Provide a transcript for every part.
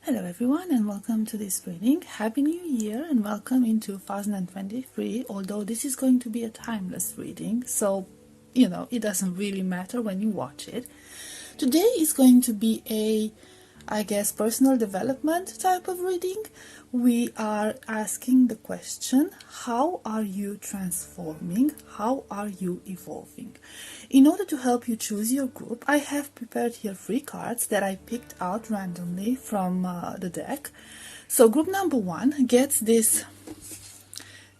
Hello everyone and welcome to this reading. Happy New Year and welcome in 2023, although this is going to be a timeless reading, so it doesn't really matter when you watch it. Today is going to be a, I guess, personal development type of reading. We are asking the question, how are you transforming? How are you evolving? In order to help you choose your group, I have prepared here 3 cards that I picked out randomly from the deck. So group number 1 gets this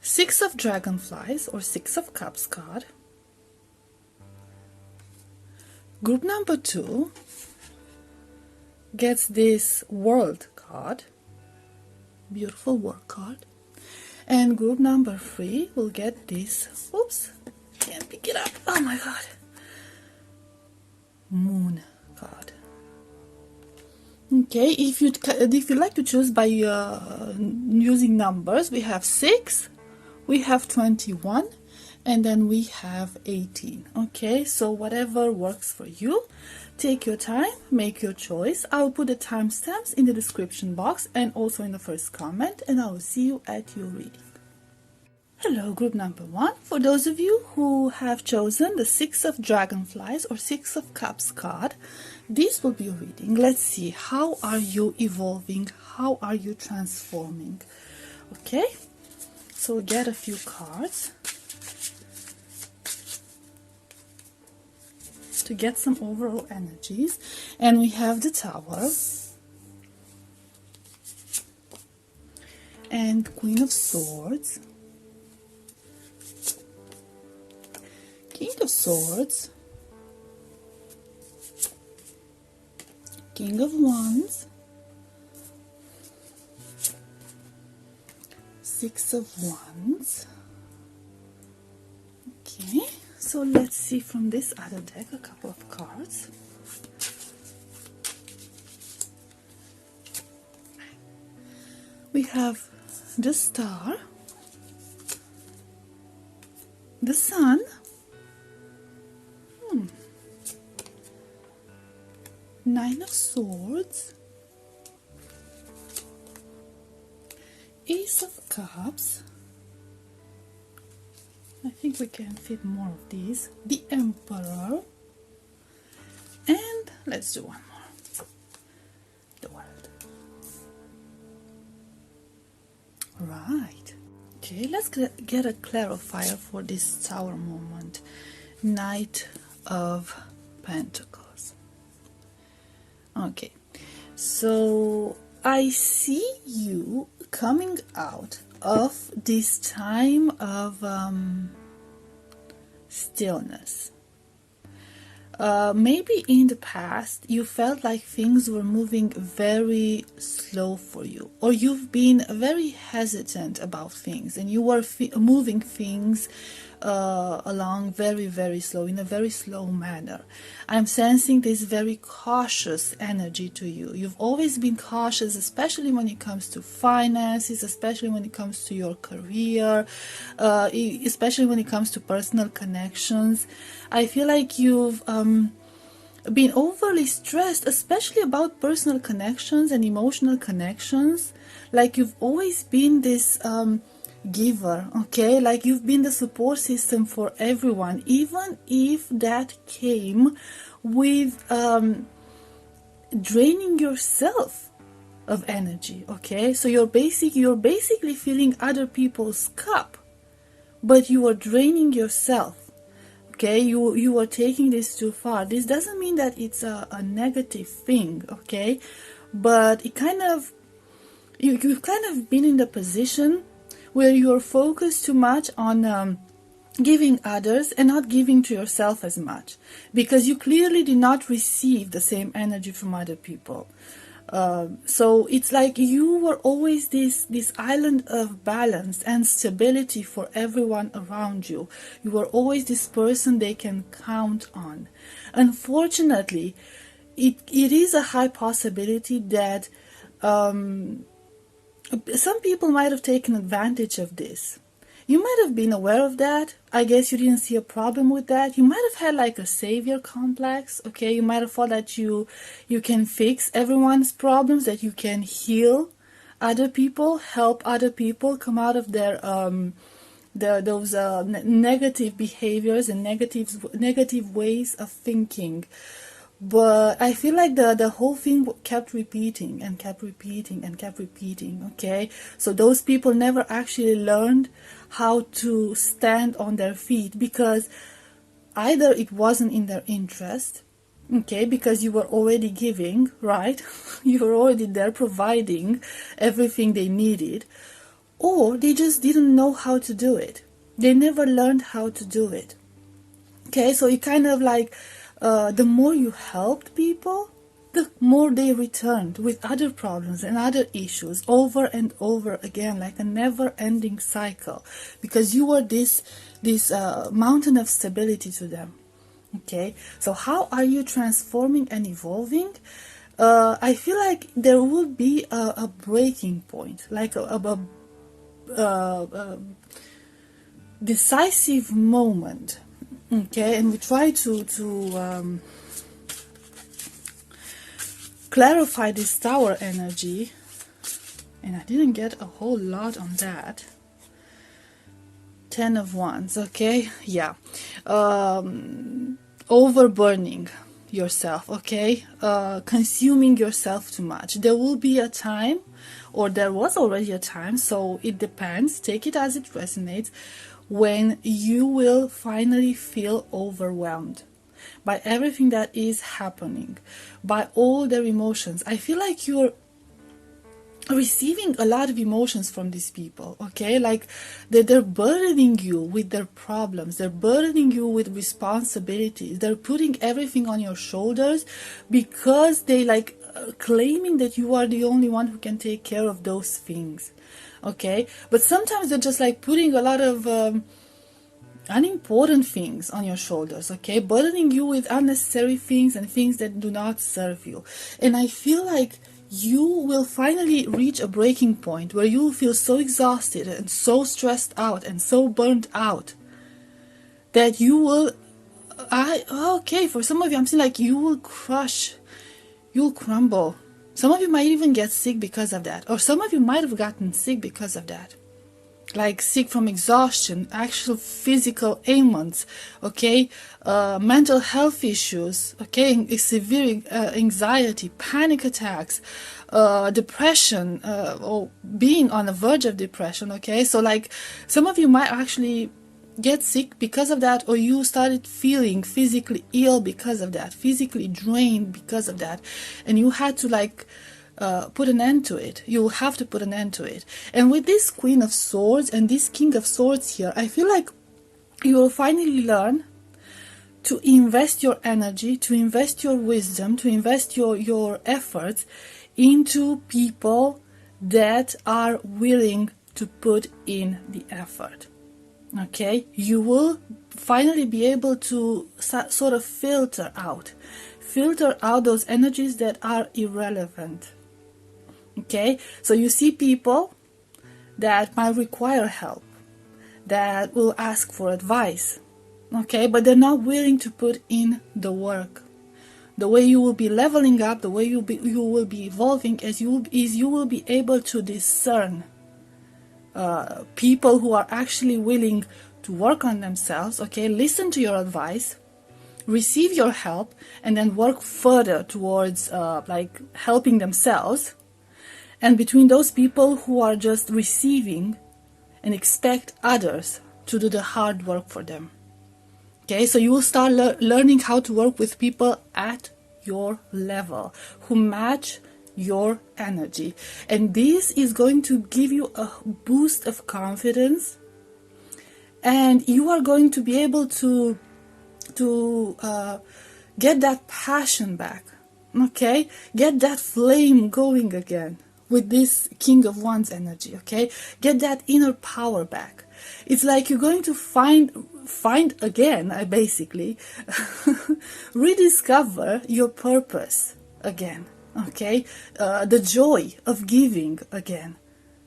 6 of Dragonflies or 6 of Cups card. Group number 2 gets this World card, beautiful World card. And group number 3 will get this, oops, can't pick it up, oh my god, Moon card. Okay, if you like to choose by using numbers, we have 6, we have 21, and then we have 18. Okay, so whatever works for you, take your time, make your choice. I'll put the timestamps in the description box and also in the first comment, and I will see you at your reading. Hello, group number 1. For those of you who have chosen the 6 of Dragonflies or 6 of Cups card, this will be your reading. Let's see, how are you evolving? How are you transforming? Okay, so get a few cards to get some overall energies. And we have the Tower and Queen of Swords, King of Swords, King of Wands, 6 of Wands. Okay, so let's see from this other deck a couple of cards. We have the Star, the Sun, Nine of Swords, Ace of Cups. I think we can fit more of these. The Emperor. And let's do one more. The World. Right. Okay, let's get a clarifier for this Tower moment. Knight of Pentacles. Okay, so I see you coming out of this time of stillness. Maybe in the past you felt like things were moving very slow for you, or you've been very hesitant about things and you were moving things along very slow, in a very slow manner. I'm sensing this very cautious energy to you. You've always been cautious, especially when it comes to finances, especially when it comes to your career, especially when it comes to personal connections. I feel like you've been overly stressed, especially about personal connections and emotional connections. Like you've always been this giver, okay? Like you've been the support system for everyone, even if that came with draining yourself of energy, okay? So you're basically filling other people's cup, but you are draining yourself. Okay, you are taking this too far. This doesn't mean that it's a negative thing, okay? But it kind of, you've kind of been in the position where you're focused too much on giving others and not giving to yourself as much, because you clearly did not receive the same energy from other people. So it's like you were always this island of balance and stability for everyone around you. You were always this person they can count on. Unfortunately, it is a high possibility that some people might have taken advantage of this. You might have been aware of that. I guess you didn't see a problem with that. You might have had like a savior complex, okay? You might have thought that you can fix everyone's problems, that you can heal other people, help other people come out of their those negative behaviors and negative ways of thinking. But I feel like the whole thing kept repeating and kept repeating and kept repeating, okay? So those people never actually learned how to stand on their feet, because either it wasn't in their interest, okay, because you were already giving, right? You were already there providing everything they needed, or they just didn't know how to do it. They never learned how to do it, okay? So it kind of like, the more you helped people, the more they returned with other problems and other issues over and over again, like a never-ending cycle, because you were this mountain of stability to them. Okay, so how are you transforming and evolving? I feel like there will be a breaking point, like a decisive moment. Okay, and we try to clarify this tower energy, and I didn't get a whole lot on that. 10 of Wands, okay, yeah. Overburning yourself, okay, consuming yourself too much. There will be a time, or there was already a time, so it depends, take it as it resonates, when you will finally feel overwhelmed by everything that is happening, by all their emotions. I feel like you're receiving a lot of emotions from these people, okay? Like they're burdening you with their problems, they're burdening you with responsibilities, they're putting everything on your shoulders, because they like claiming that you are the only one who can take care of those things, okay? But sometimes they're just like putting a lot of unimportant things on your shoulders, okay? Burdening you with unnecessary things and things that do not serve you. And I feel like you will finally reach a breaking point where you will feel so exhausted and so stressed out and so burnt out that you will, okay, for some of you, I'm saying like you will crush, you'll crumble. Some of you might even get sick because of that, or some of you might have gotten sick because of that. Like sick from exhaustion, actual physical ailments, okay, mental health issues, okay, severe anxiety, panic attacks, depression, or being on the verge of depression, okay? So like some of you might actually get sick because of that, or you started feeling physically ill because of that, physically drained because of that, and you had to like put an end to it. You have to put an end to it. And with this Queen of Swords and this King of Swords here, I feel like you will finally learn to invest your energy, to invest your wisdom, to invest your efforts into people that are willing to put in the effort. Okay? You will finally be able to sort of filter out those energies that are irrelevant. Okay, so you see people that might require help, that will ask for advice, okay, but they're not willing to put in the work. The way you will be leveling up, the way you will be evolving, is you will be able to discern people who are actually willing to work on themselves, okay, listen to your advice, receive your help, and then work further towards like helping themselves. And between those people who are just receiving and expect others to do the hard work for them. Okay, so you will start learning how to work with people at your level, who match your energy. And this is going to give you a boost of confidence, and you are going to be able to get that passion back, okay? Get that flame going again with this King of Wands energy, okay? Get that inner power back. It's like you're going to find again, I basically rediscover your purpose again, okay? The joy of giving again,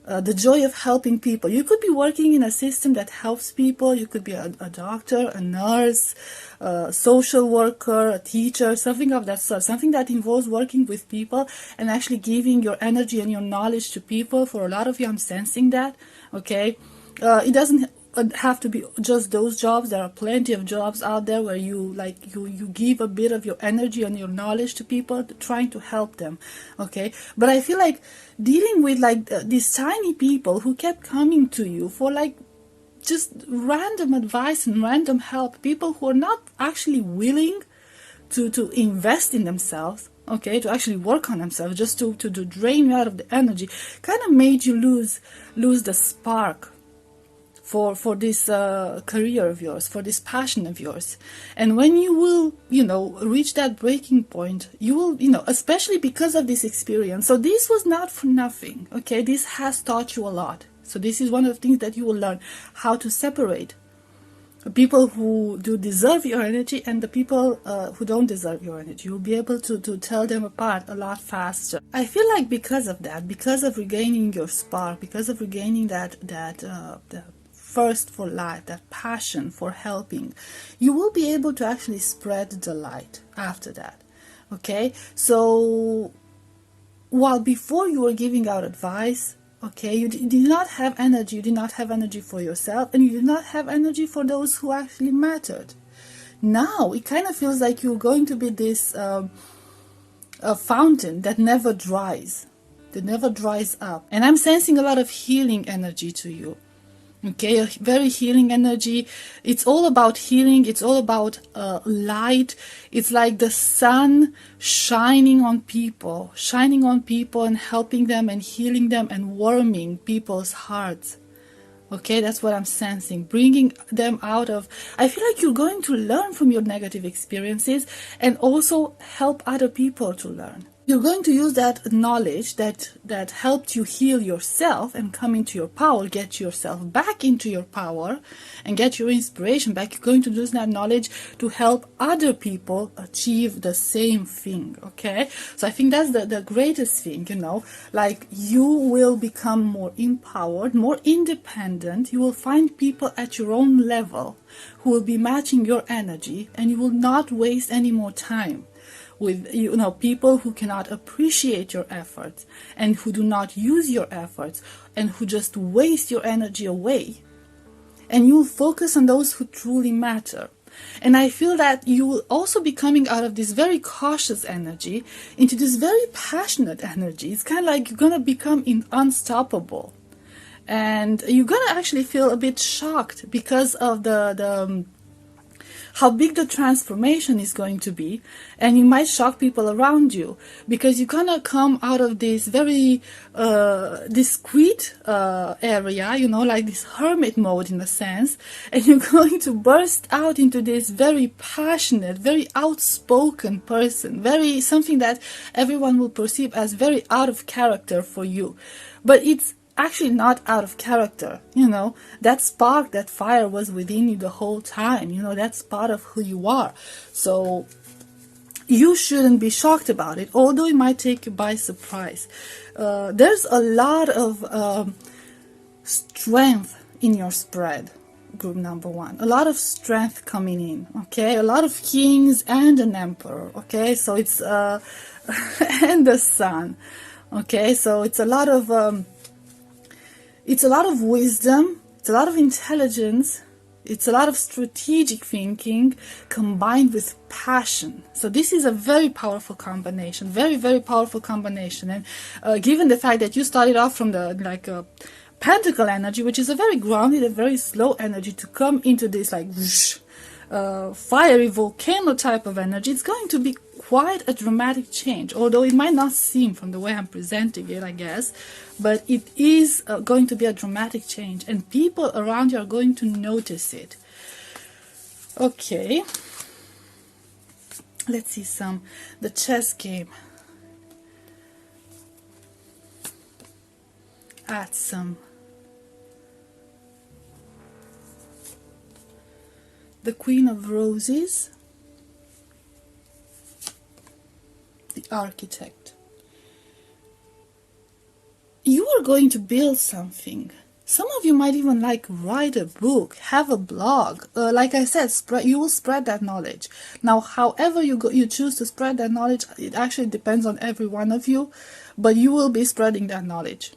the joy of helping people. You could be working in a system that helps people. You could be a doctor, a nurse, a social worker, a teacher, something of that sort, something that involves working with people and actually giving your energy and your knowledge to people. For a lot of you, I'm sensing that, okay? It doesn't have to be just those jobs. There are plenty of jobs out there where you give a bit of your energy and your knowledge to people, trying to help them, okay? But I feel like dealing with these tiny people who kept coming to you for just random advice and random help, people who are not actually willing to invest in themselves, okay, to actually work on themselves, just to drain you out of the energy, kind of made you lose the spark for this career of yours, for this passion of yours. And when you will, reach that breaking point, you will, especially because of this experience. So this was not for nothing, okay? This has taught you a lot. So this is one of the things that you will learn, how to separate people who do deserve your energy and the people who don't deserve your energy. You'll be able to tell them apart a lot faster. I feel like because of that, because of regaining your spark, because of regaining that the thirst for life, that passion for helping, you will be able to actually spread the light after that, okay? So while before you were giving out advice, okay, you did not have energy. You did not have energy for yourself, and you did not have energy for those who actually mattered. Now it kind of feels like you're going to be this a fountain that never dries, up. And I'm sensing a lot of healing energy to you. Okay, a very healing energy. It's all about healing. It's all about light. It's like the sun shining on people and helping them and healing them and warming people's hearts. Okay, that's what I'm sensing. Bringing them out of... I feel like you're going to learn from your negative experiences and also help other people to learn. You're going to use that knowledge that helped you heal yourself and come into your power, get yourself back into your power and get your inspiration back. You're going to use that knowledge to help other people achieve the same thing, okay? So I think that's the greatest thing, like you will become more empowered, more independent. You will find people at your own level who will be matching your energy, and you will not waste any more time with people who cannot appreciate your efforts and who do not use your efforts and who just waste your energy away. And you will focus on those who truly matter. And I feel that you will also be coming out of this very cautious energy into this very passionate energy. It's kind of like you're going to become unstoppable. And you're going to actually feel a bit shocked because of the how big the transformation is going to be, and you might shock people around you because you're gonna come out of this very discreet area, like this hermit mode in a sense, and you're going to burst out into this very passionate, very outspoken person, very something that everyone will perceive as very out of character for you, but it's actually not out of character. That spark, that fire was within you the whole time. That's part of who you are. So you shouldn't be shocked about it, although it might take you by surprise. There's a lot of strength in your spread, group number one. A lot of strength coming in, okay? A lot of kings and an emperor, okay? So it's and the sun, okay? So it's a lot of wisdom, it's a lot of intelligence, it's a lot of strategic thinking combined with passion. So this is a very powerful combination, very, very powerful combination. And given the fact that you started off from the pentacle energy, which is a very grounded, a very slow energy, to come into this whoosh, fiery volcano type of energy, it's going to be quite a dramatic change, although it might not seem from the way I'm presenting it, I guess, but it is going to be a dramatic change, and people around you are going to notice it. Okay, let's see the chess game. Add some. The Queen of Roses, the Architect. You are going to build something. Some of you might even like write a book, have a blog. Like I said, you will spread that knowledge. Now, however you choose to spread that knowledge, it actually depends on every one of you, but you will be spreading that knowledge.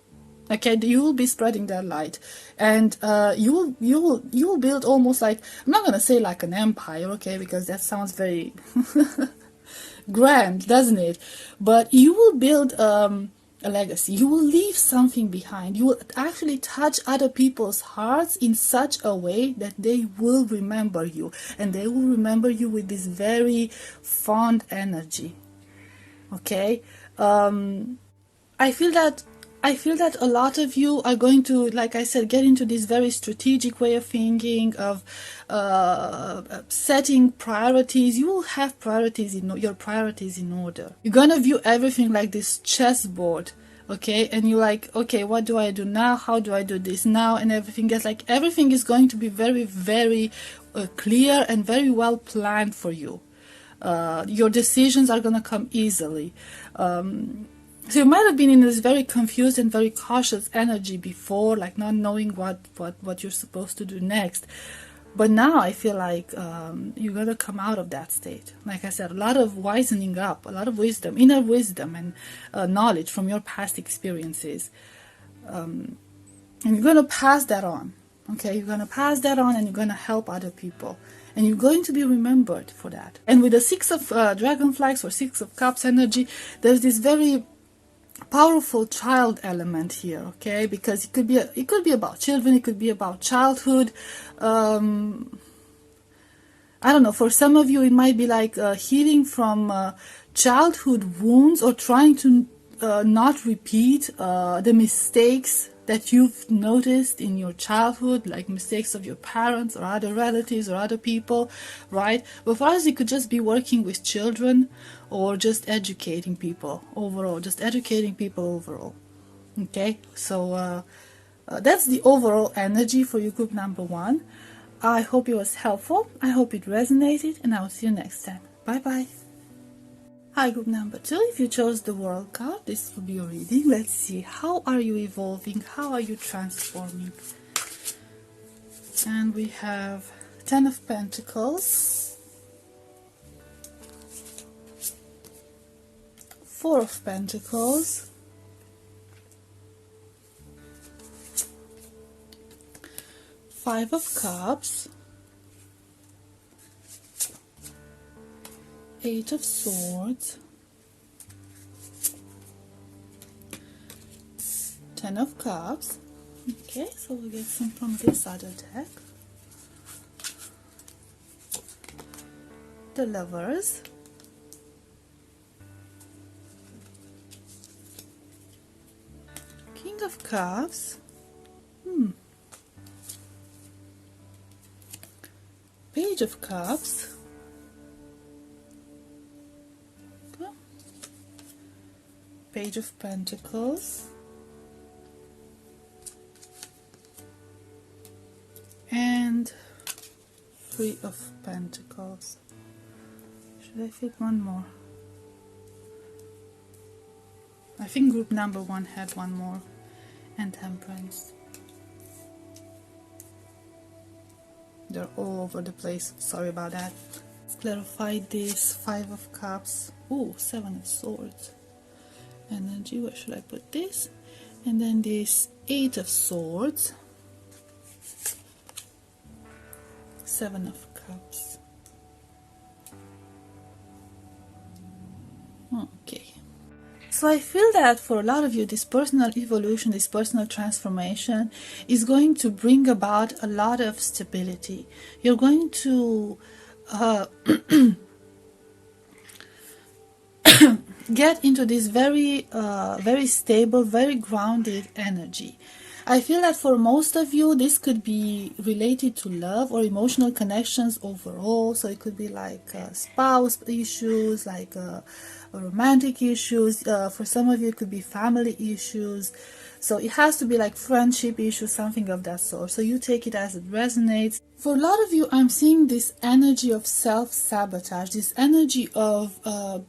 Okay, you will be spreading that light, and you will build almost like, I'm not gonna say like an empire, okay, because that sounds very grand, doesn't it? But you will build a legacy. You will leave something behind. You will actually touch other people's hearts in such a way that they will remember you, and they will remember you with this very fond energy. Okay, I feel that a lot of you are going to, like I said, get into this very strategic way of thinking, of setting priorities. You will have priorities your priorities in order. You're gonna view everything like this chessboard, okay? And you're like, okay, what do I do now? How do I do this now? And everything gets like, everything is going to be very, very clear and very well planned for you. Your decisions are gonna come easily. So you might have been in this very confused and very cautious energy before, like not knowing what you're supposed to do next. But now I feel like you're going to come out of that state. Like I said, a lot of wisening up, a lot of wisdom, inner wisdom and knowledge from your past experiences. And you're going to pass that on. Okay, you're going to pass that on, and you're going to help other people. And you're going to be remembered for that. And with the Six of Dragonflies or Six of Cups energy, there's this very powerful child element here, okay? Because it could be about children, it could be about childhood. I don't know, for some of you it might be like healing from childhood wounds, or trying to not repeat the mistakes that you've noticed in your childhood, like mistakes of your parents or other relatives or other people, right? But for us, it could just be working with children, or just educating people overall, okay? So that's the overall energy for you, group number 1. I hope it was helpful, I hope it resonated, and I will see you next time. Bye bye. Hi, group number 2. If you chose the World card, this will be your reading. Let's see, how are you evolving? How are you transforming? And we have 10 of Pentacles, 4 of Pentacles, 5 of Cups, 8 of Swords, 10 of Cups. Okay, so we'll get some from this other deck. The Lovers, King of Cups, Page of Cups, Page of Pentacles, and 3 of Pentacles. Should I fit one more? I think group number 1 had one more, and Temperance. They're all over the place, sorry about that. Let's clarify this 5 of Cups. Ooh, 7 of Swords energy. Where should I put this? And then this 8 of Swords, 7 of Cups. Okay, so I feel that for a lot of you, this personal evolution, this personal transformation is going to bring about a lot of stability. You're going to get into this very very stable, very grounded energy. I feel that for most of you, this could be related to love or emotional connections overall. So it could be like spouse issues, like romantic issues. For some of you, it could be family issues. So it has to be like friendship issues, something of that sort. So you take it as it resonates. For a lot of you, I'm seeing this energy of self-sabotage, this energy of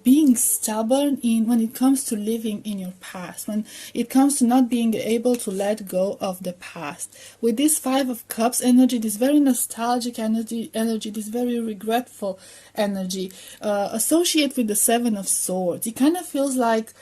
being stubborn when it comes to living in your past, when it comes to not being able to let go of the past. With this Five of Cups energy, this very nostalgic energy, this very regretful energy, associated with the Seven of Swords, it kind of feels like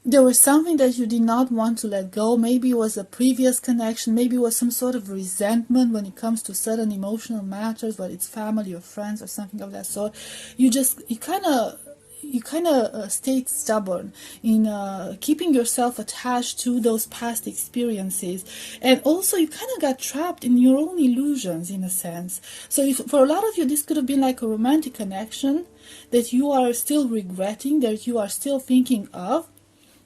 there was something that you did not want to let go. Maybe it was a previous connection, maybe it was some sort of resentment when it comes to certain emotional matters, whether it's family or friends or something of that sort. You kind of stayed stubborn in keeping yourself attached to those past experiences, and also you kind of got trapped in your own illusions in a sense. So for a lot of you, this could have been like a romantic connection that you are still regretting, that you are still thinking of,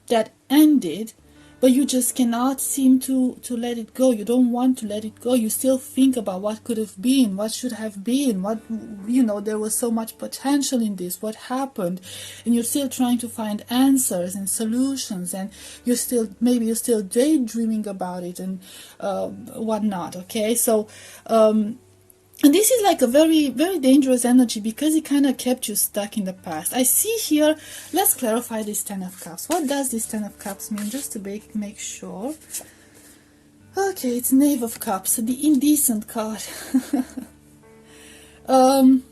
that ended, but you just cannot seem to let it go. You don't want to let it go. You still think about what could have been, what should have been, what, there was so much potential in this, what happened, and you're still trying to find answers and solutions, and you're still daydreaming about it and whatnot. Okay, so and this is like a very, very dangerous energy because it kind of kept you stuck in the past. I see here, let's clarify this Ten of Cups. What does this Ten of Cups mean? Just to make sure. Okay, it's Knave of Cups, the indecent card. And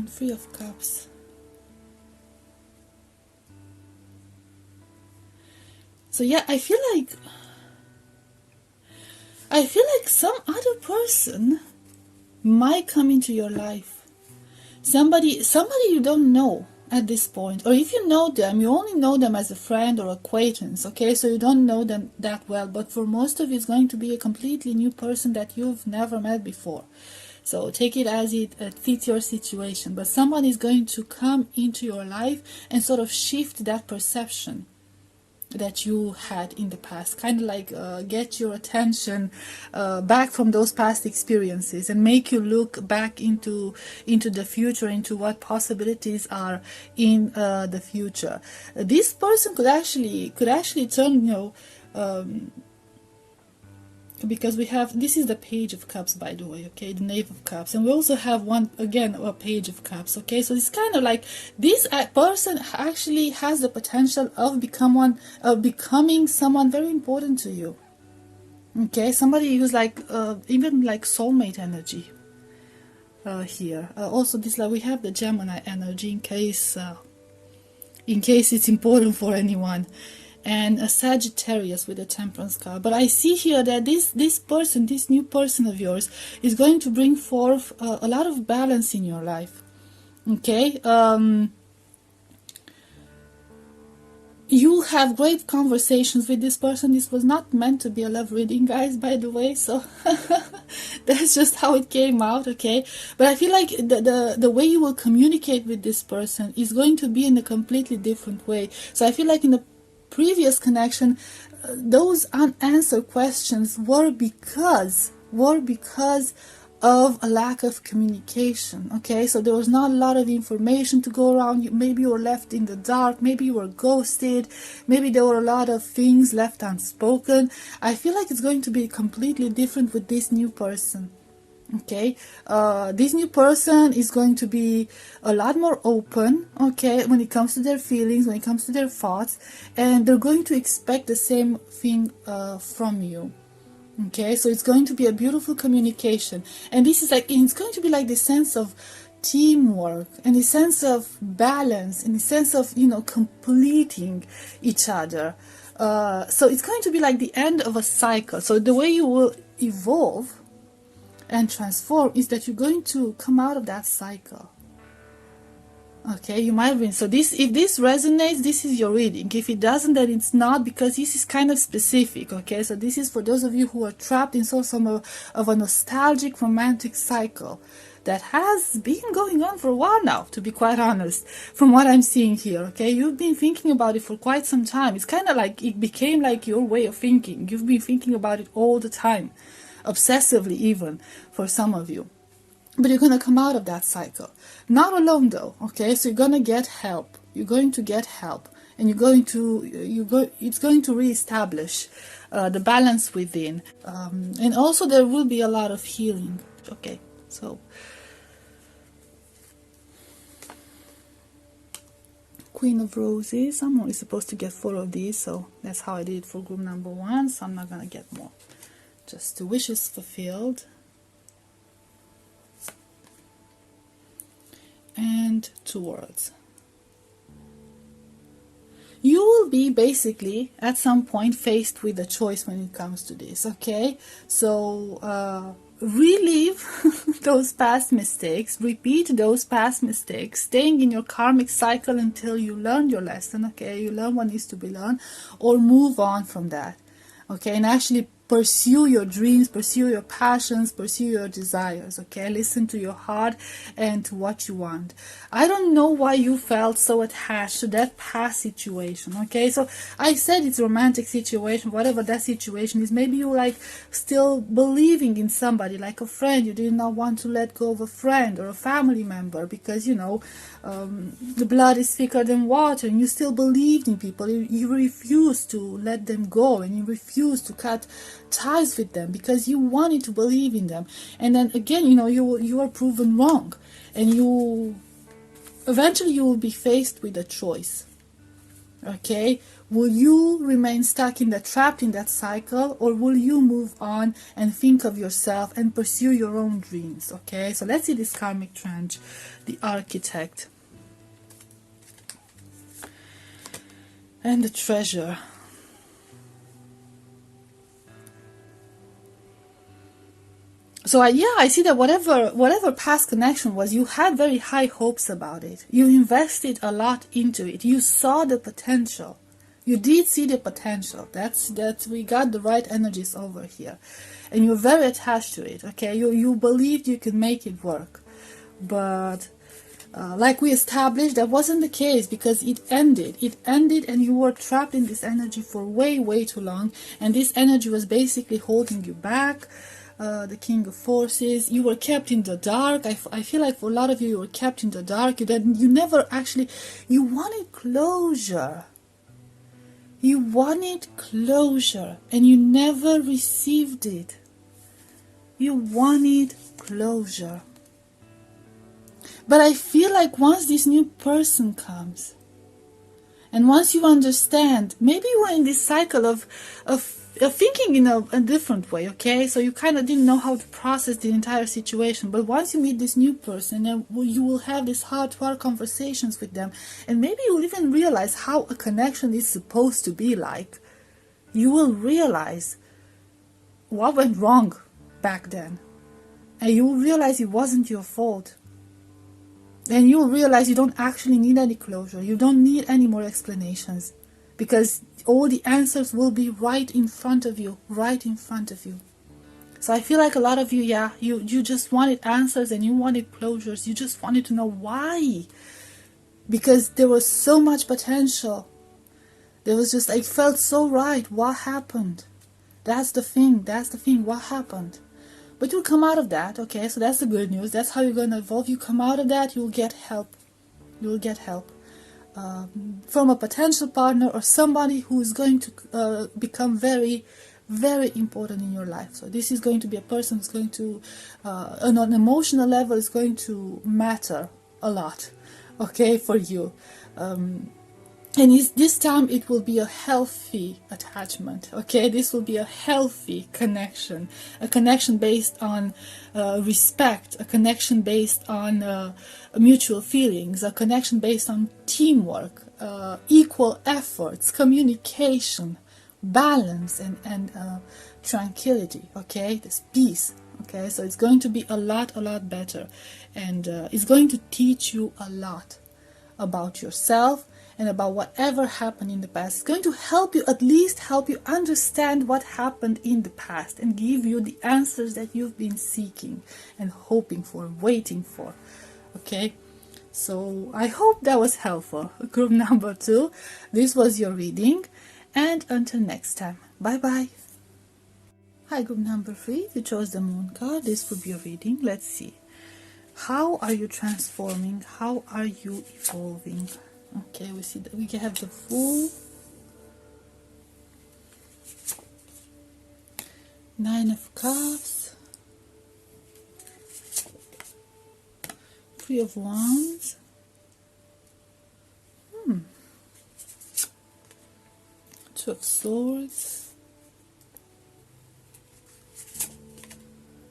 Three of Cups. So yeah, I feel like some other person might come into your life. Somebody you don't know at this point. Or if you know them, you only know them as a friend or acquaintance, okay? So you don't know them that well. But for most of you, it's going to be a completely new person that you've never met before. So take it as it fits your situation. But someone is going to come into your life and sort of shift that perception that you had in the past, kind of like get your attention back from those past experiences and make you look back into the future, into what possibilities are in the future. This person could actually turn, because we have, this is the Page of Cups, by the way, okay, the Knave of Cups, and we also have a Page of Cups, okay? So it's kind of like this person actually has the potential of becoming someone very important to you, okay? Somebody who's like even like soulmate energy here. Also, this, like, we have the Gemini energy in case it's important for anyone, and a Sagittarius with a Temperance card. But I see here that this new person of yours is going to bring forth a lot of balance in your life. Okay, you have great conversations with this person. This was not meant to be a love reading, guys, by the way, so that's just how it came out, okay? But I feel like the way you will communicate with this person is going to be in a completely different way. So I feel like in the previous connection, those unanswered questions were because of a lack of communication, okay? So there was not a lot of information to go around. Maybe you were left in the dark, maybe you were ghosted, maybe there were a lot of things left unspoken. I feel like it's going to be completely different with this new person. Okay, this new person is going to be a lot more open, okay, when it comes to their feelings, when it comes to their thoughts, and they're going to expect the same thing from you. Okay, so it's going to be a beautiful communication, and this is like, it's going to be like the sense of teamwork and the sense of balance and the sense of, completing each other. So it's going to be like the end of a cycle. So the way you will evolve and transform is that you're going to come out of that cycle. Okay, you might win. So if this resonates, this is your reading. If it doesn't, then it's not, because this is kind of specific. Okay, so this is for those of you who are trapped in some of a nostalgic romantic cycle that has been going on for a while now, to be quite honest, from what I'm seeing here. Okay, you've been thinking about it for quite some time. It's kind of like it became like your way of thinking. You've been thinking about it all the time, obsessively even, for some of you. But you're going to come out of that cycle. Not alone though, okay? So you're going to get help. You're going to get help. And it's going to reestablish the balance within. And also there will be a lot of healing. Okay, so Queen of Roses. I'm only supposed to get 4 of these, so that's how I did it for group number 1, so I'm not gonna get more. Just 2 wishes fulfilled. And 2 words. You will be basically at some point faced with a choice when it comes to this, okay? So relive those past mistakes, repeat those past mistakes, staying in your karmic cycle until you learn your lesson, okay? You learn what needs to be learned, or move on from that, okay? And actually pursue your dreams, pursue your passions, pursue your desires, okay? Listen to your heart and to what you want. I don't know why you felt so attached to that past situation, okay? So I said it's a romantic situation, whatever that situation is. Maybe you like still believing in somebody, like a friend. You did not want to let go of a friend or a family member because, you know, the blood is thicker than water, and you still believed in people. You refused to let them go, and you refused to cut ties with them because you wanted to believe in them. And then again, you know, you are proven wrong, and you eventually will be faced with a choice, okay? Will you remain stuck in that, trapped in that cycle, or will you move on and think of yourself and pursue your own dreams, okay? So let's see this karmic tranche, the Architect and the Treasure. So I see that whatever past connection was, you had very high hopes about it. You invested a lot into it. You saw the potential. You did see the potential. That's we got the right energies over here, and you're very attached to it. Okay, you believed you could make it work, but like we established, that wasn't the case because it ended. It ended, and you were trapped in this energy for way too long, and this energy was basically holding you back. The King of Forces, you were kept in the dark. I feel like for a lot of you, you were kept in the dark. You never actually, you wanted closure. You wanted closure, and you never received it. You wanted closure. But I feel like once this new person comes, and once you understand, maybe you were in this cycle of thinking in a different way, okay? So you kind of didn't know how to process the entire situation. But once you meet this new person, and you will have these heart-to-heart conversations with them, and maybe you'll even realize how a connection is supposed to be like. You will realize what went wrong back then, and you will realize it wasn't your fault. And you'll realize you don't actually need any closure. You don't need any more explanations, because all the answers will be right in front of you, right in front of you. So I feel like a lot of you, you just wanted answers and you wanted closures. You just wanted to know why. Because there was so much potential. There was just, it felt so right. What happened? That's the thing. What happened? But you'll come out of that, okay? So that's the good news. That's how you're going to evolve. You come out of that, you'll get help. You'll get help. From a potential partner or somebody who is going to become very, very important in your life. So this is going to be a person who's going to, on an emotional level, is going to matter a lot, okay, for you. And this time it will be a healthy attachment, okay? This will be a healthy connection, a connection based on respect, a connection based on mutual feelings, a connection based on teamwork, equal efforts, communication, balance, and tranquility, okay? This peace, okay? So it's going to be a lot better, and it's going to teach you a lot about yourself and about whatever happened in the past. It's going to help you, at least help you understand what happened in the past, and give you the answers that you've been seeking and hoping for, waiting for, okay? So I hope that was helpful. Group number 2, this was your reading, and until next time, bye bye. Hi, group number 3, you chose the Moon card. This will be your reading. Let's see. How are you transforming? How are you evolving? Okay, we see that we have the Fool, Nine of Cups, Three of Wands, Two of Swords,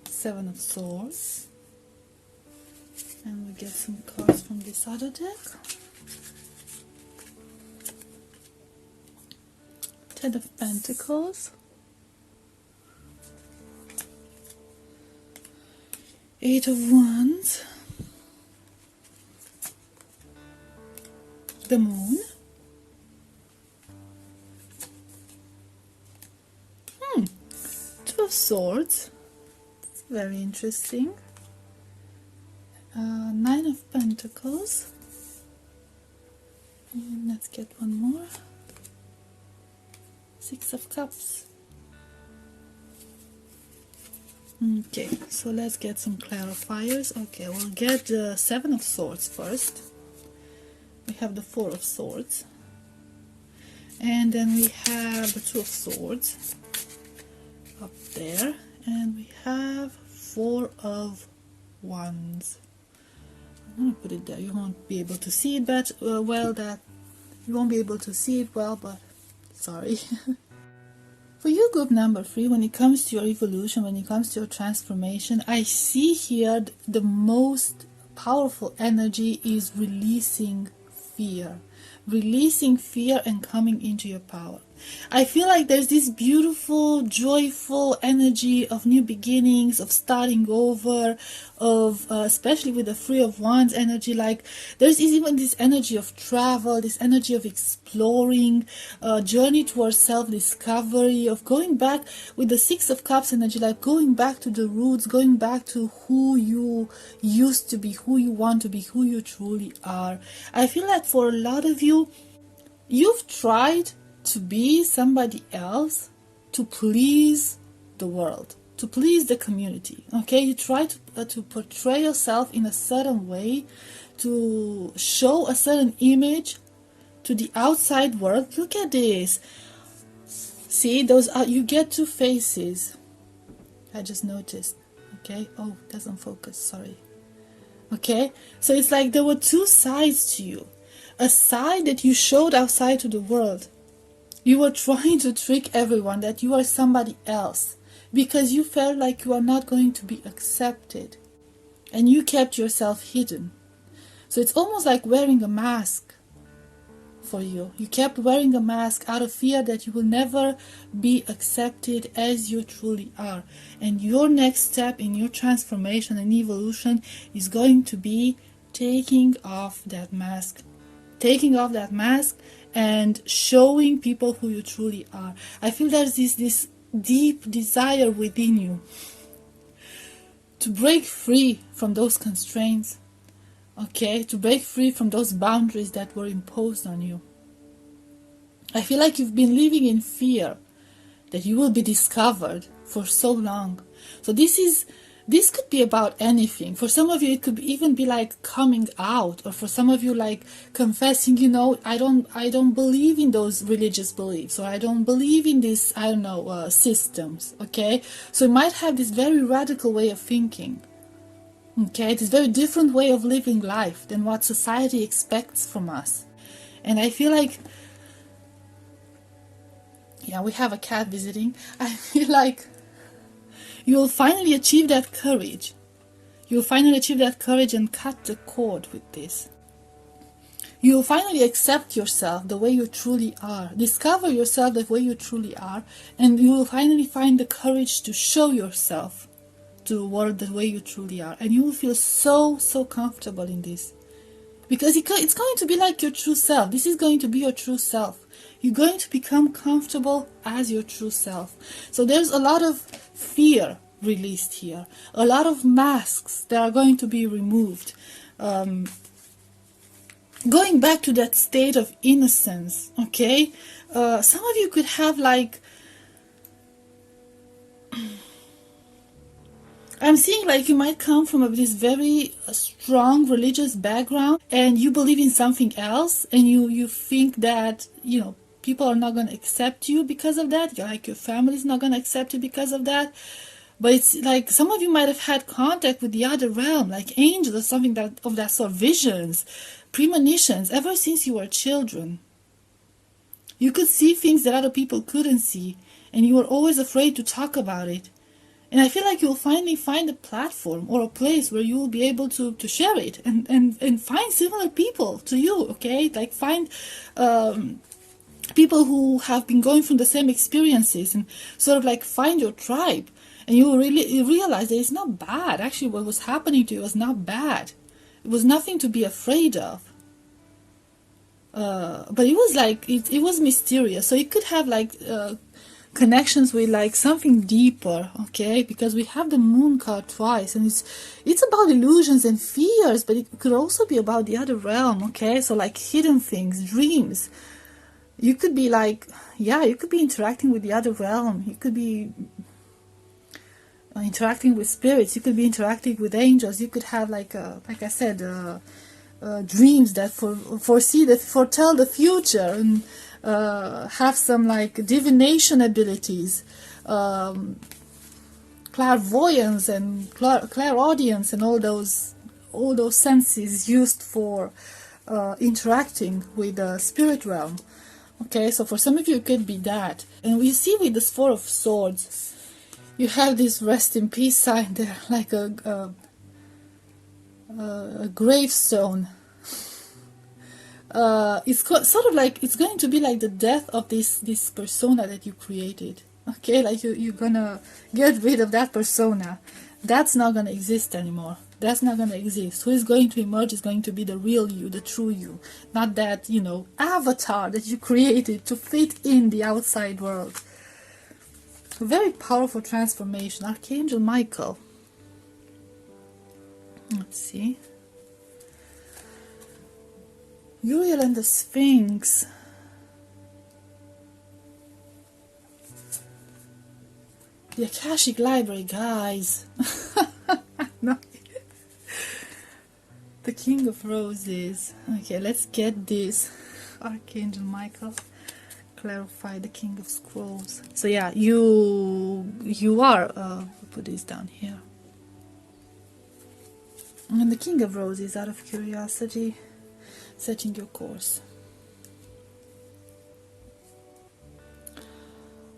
Seven of Swords, and we get some cards from this other deck. Ten of Pentacles, Eight of Wands, the Moon, Two of Swords, very interesting, Nine of Pentacles, and let's get one more, Six of Cups. Okay, so let's get some clarifiers. Okay, we'll get the Seven of Swords first. We have the Four of Swords, and then we have the Two of Swords up there, and we have Four of Wands. I'm gonna put it there. You won't be able to see it, but you won't be able to see it well, but sorry. For you, group number 3, when it comes to your evolution, when it comes to your transformation, I see here the most powerful energy is releasing fear. Releasing fear and coming into your power. I feel like there's this beautiful, joyful energy of new beginnings, of starting over, of especially with the Three of Wands energy. Like there's even this energy of travel, this energy of exploring, journey towards self-discovery, of going back with the Six of Cups energy, like going back to the roots, going back to who you used to be, who you want to be, who you truly are. I feel like for a lot of you, you've tried to be somebody else to please the world, to please the community. Okay, you try to portray yourself in a certain way, to show a certain image to the outside world. Look at this. See, those are, you get two faces. I just noticed. Okay, oh, doesn't focus, sorry. Okay, so it's like there were two sides to you. A side that you showed outside to the world. You were trying to trick everyone that you are somebody else because you felt like you are not going to be accepted, and you kept yourself hidden. So it's almost like wearing a mask for you. You kept wearing a mask out of fear that you will never be accepted as you truly are. And your next step in your transformation and evolution is going to be taking off that mask. Taking off that mask and showing people who you truly are. I feel there's this deep desire within you to break free from those constraints, okay? To break free from those boundaries that were imposed on you. I feel like you've been living in fear that you will be discovered for so long. So this could be about anything. For some of you, it could even be like coming out, or for some of you, like confessing, you know, I don't believe in those religious beliefs, or I don't believe in this, I don't know, systems, okay? So you might have this very radical way of thinking, okay? This very different way of living life than what society expects from us. And I feel like, yeah, we have a cat visiting. I feel like you will finally achieve that courage. You will finally achieve that courage and cut the cord with this. You will finally accept yourself the way you truly are. Discover yourself the way you truly are. And you will finally find the courage to show yourself to the world the way you truly are. And you will feel so comfortable in this. Because it's going to be like your true self. This is going to be your true self. You're going to become comfortable as your true self. So there's a lot of fear released here. A lot of masks that are going to be removed. Going back to that state of innocence, okay? Some of you could have like... I'm seeing like you might come from this very strong religious background and you believe in something else, and you think that, you know, people are not going to accept you because of that. Like your family's not going to accept you because of that. But it's like some of you might have had contact with the other realm, like angels or something of that sort, visions, premonitions, ever since you were children. You could see things that other people couldn't see, and you were always afraid to talk about it. And I feel like you'll finally find a platform or a place where you will be able to share it and find similar people to you, okay? Like find people who have been going through the same experiences and sort of like find your tribe. And you realize that it's not bad. Actually, what was happening to you was not bad. It was nothing to be afraid of. But it was like, it was mysterious. So it could have like connections with like something deeper, okay? Because we have the moon card twice, and it's about illusions and fears, but it could also be about the other realm, okay? So like hidden things, dreams. You could be like, yeah, you could be interacting with the other realm. You could be interacting with spirits. You could be interacting with angels. You could have like I said, dreams that foretell the future, and have some like divination abilities, clairvoyance and clairaudience, and all those senses used for interacting with the spirit realm. Okay, so for some of you it could be that. And we see with this Four of Swords, you have this rest in peace sign there, like a gravestone. Sort of like it's going to be like the death of this persona that you created. Okay, like you're gonna get rid of that persona. That's not gonna exist anymore. That's not gonna exist. Who is going to emerge is going to be the real you, the true you, not that, you know, avatar that you created to fit in the outside world. A very powerful transformation. Archangel Michael. Let's see. Uriel and the Sphinx. The Akashic Library, guys. No. The King of Roses. Okay, let's get this. Archangel Michael. Clarify the King of Scrolls. So yeah, you are, put this down here. And the King of Roses, out of curiosity, setting your course.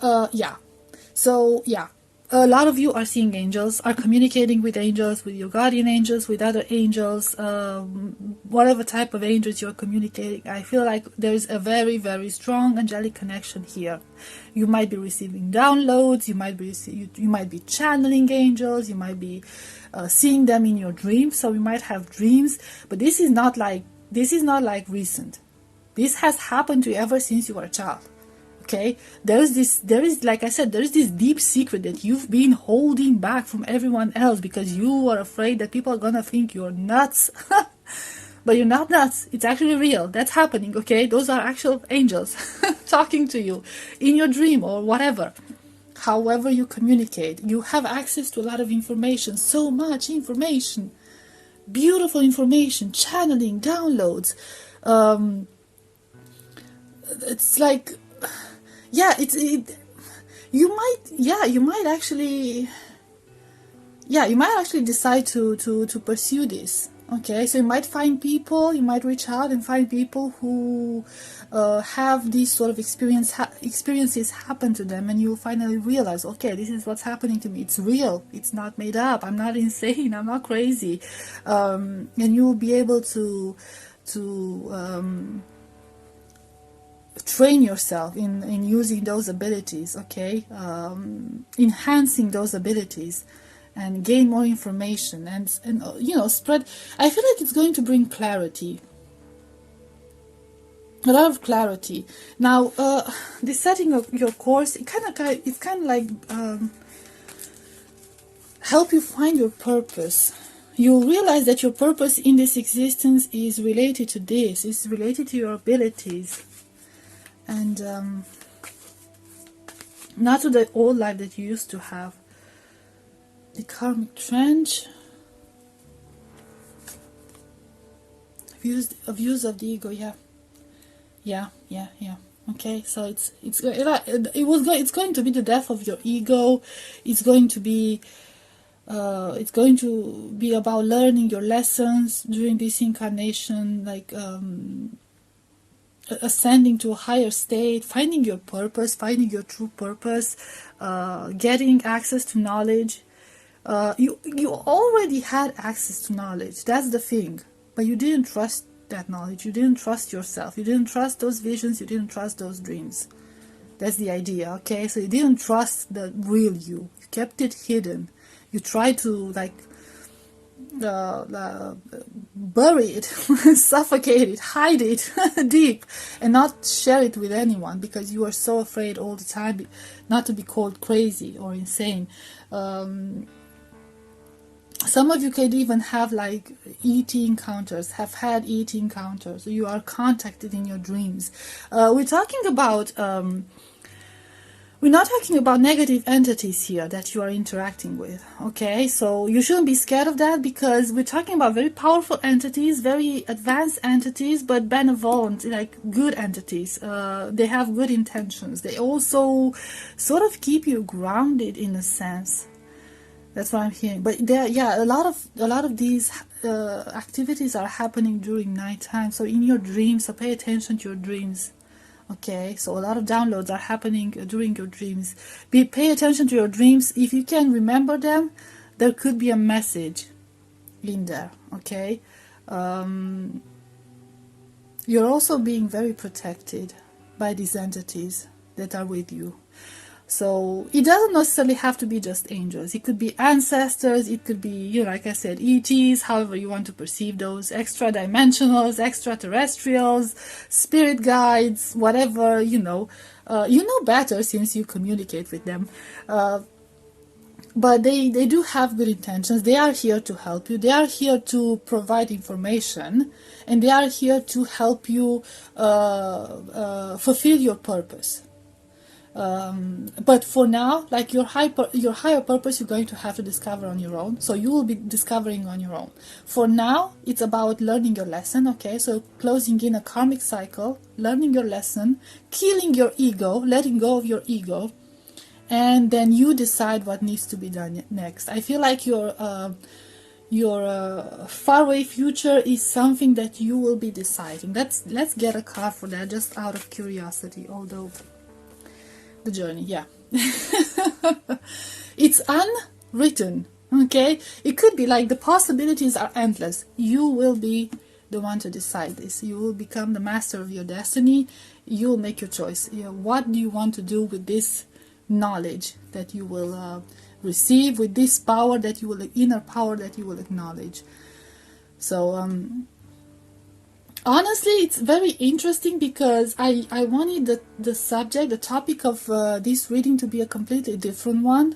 Yeah. So yeah, a lot of you are seeing angels, are communicating with angels, with your guardian angels, with other angels, whatever type of angels you're communicating. I feel like there's a very, very strong angelic connection here. You might be receiving downloads, you might be channeling angels, you might be seeing them in your dreams. So you might have dreams, but this is not like recent. This has happened to you ever since you were a child. Okay, there is, like I said, there is this deep secret that you've been holding back from everyone else because you are afraid that people are gonna think you're nuts. But you're not nuts. It's actually real. That's happening. Okay, those are actual angels talking to you in your dream or whatever. However you communicate, you have access to a lot of information. So much information, beautiful information, channeling, downloads. It's like, yeah, you might actually decide to pursue this. Okay, so you might find people, you might reach out and find people who have these sort of experiences happen to them, and you'll finally realize, okay, this is what's happening to me. It's real. It's not made up. I'm not insane. I'm not crazy. And you'll be able to train yourself in using those abilities, okay, enhancing those abilities, and gain more information, and spread. I feel like it's going to bring clarity, a lot of clarity. Now, the setting of your course, it's kind of like help you find your purpose. You'll realize that your purpose in this existence is related to this. It's related to your abilities. And not to the old life that you used to have. The karmic trench. Abuse of the ego, yeah. Okay, so it's going to be the death of your ego. It's going to be about learning your lessons during this incarnation, like ascending to a higher state, finding your purpose, finding your true purpose, getting access to knowledge. You already had access to knowledge. That's the thing, but you didn't trust that knowledge. You didn't trust yourself. You didn't trust those visions. You didn't trust those dreams. That's the idea. Okay, so you didn't trust the real you. You kept it hidden. You tried to like bury it, suffocate it, hide it deep, and not share it with anyone because you are so afraid all the time not to be called crazy or insane. Some of you could even have like ET encounters, have had ET encounters. You are contacted in your dreams. We're not talking about negative entities here that you are interacting with, okay? So you shouldn't be scared of that because we're talking about very powerful entities, very advanced entities, but benevolent, like good entities. They have good intentions. They also sort of keep you grounded in a sense. That's what I'm hearing. But a lot of these activities are happening during nighttime. So in your dreams, so pay attention to your dreams. Okay, so a lot of downloads are happening during your dreams. Pay attention to your dreams. If you can remember them, there could be a message in there. Okay, you're also being very protected by these entities that are with you. So it doesn't necessarily have to be just angels. It could be ancestors. It could be, like I said, ETs, however you want to perceive those, extra dimensionals, extraterrestrials, spirit guides, whatever, you know better since you communicate with them. But they do have good intentions. They are here to help you. They are here to provide information, and they are here to help you fulfill your purpose. But for now, like your higher purpose, you're going to have to discover on your own. So you will be discovering on your own. For now, it's about learning your lesson. Okay, so closing in a karmic cycle, learning your lesson, killing your ego, letting go of your ego, and then you decide what needs to be done next. I feel like your faraway future is something that you will be deciding. Let's get a card for that, just out of curiosity. Although the journey, yeah. It's unwritten, okay? It could be like the possibilities are endless. You will be the one to decide this. You will become the master of your destiny. You will make your choice. What do you want to do with this knowledge that you will receive, with this power that you will, inner power that you will acknowledge? So honestly, it's very interesting because I wanted the topic of this reading to be a completely different one.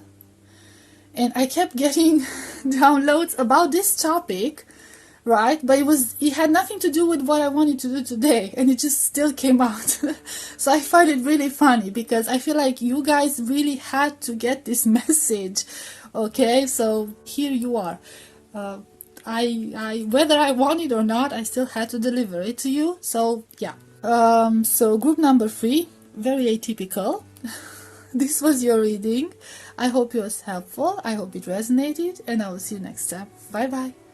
And I kept getting downloads about this topic, right? But it had nothing to do with what I wanted to do today. And it just still came out. So I find it really funny because I feel like you guys really had to get this message. Okay, so here you are. I whether I want it or not, I still had to deliver it to you. So yeah. So group number 3, very atypical. This was your reading. I hope it was helpful. I hope it resonated, and I will see you next time. Bye bye.